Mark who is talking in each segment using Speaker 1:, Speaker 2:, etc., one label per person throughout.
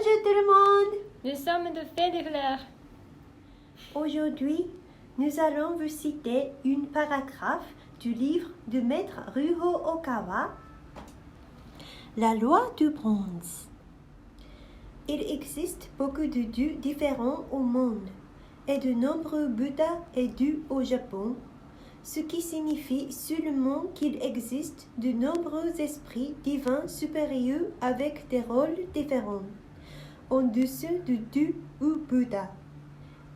Speaker 1: Bonjour tout le monde.
Speaker 2: Nous sommes de Fée des Fleurs.
Speaker 1: Aujourd'hui, nous allons vous citer une paragraphe du livre de Maître Ryuho Okawa, La loi du bronze. Il existe beaucoup de dieux différents au monde et de nombreux Bouddhas et dieux au Japon, ce qui signifie seulement qu'il existe de nombreux esprits divins supérieurs avec des rôles différents, en dessous du dieu ou Bouddha.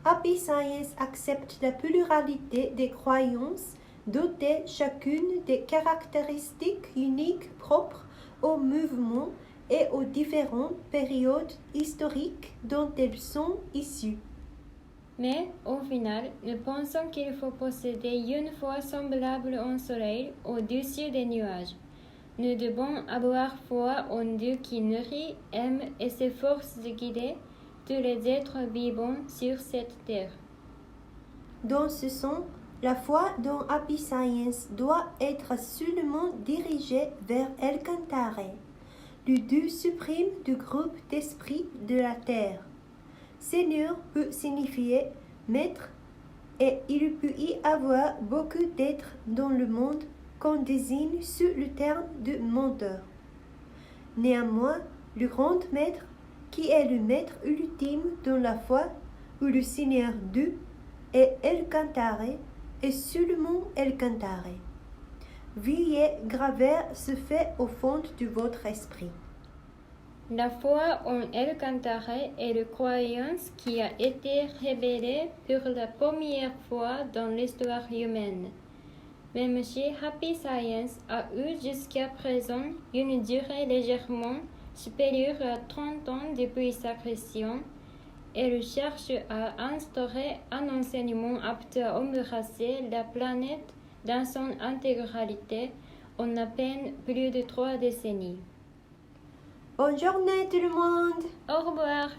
Speaker 1: Happy Science accepte la pluralité des croyances, dotées chacune des caractéristiques uniques propres au mouvement et aux différentes périodes historiques dont elles sont issues.
Speaker 2: Mais, au final, nous pensons qu'il faut posséder une foi semblable au soleil au-dessus des nuages. Nous devons avoir foi en Dieu qui nourrit, aime et s'efforce de guider tous les êtres vivants sur cette terre.
Speaker 1: Dans ce sens, la foi dans Happy Science doit être seulement dirigée vers Elkantare, le Dieu suprême du groupe d'esprits de la terre. Seigneur peut signifier maître et il peut y avoir beaucoup d'êtres dans le monde qu'on désigne sous le terme de menteur. Néanmoins, le grand maître, qui est le maître ultime dans la foi, ou le Seigneur Dieu, est Elkantare et seulement Elkantare. Veuillez graver ce fait au fond de votre esprit.
Speaker 2: La foi en Elkantare est la croyance qui a été révélée pour la première fois dans l'histoire humaine. Même si Happy Science a eu jusqu'à présent une durée légèrement supérieure à 30 ans depuis sa création, elle cherche à instaurer un enseignement apte à embrasser la planète dans son intégralité en à peine plus de 3 décennies.
Speaker 1: Bonne journée tout le monde!
Speaker 2: Au revoir!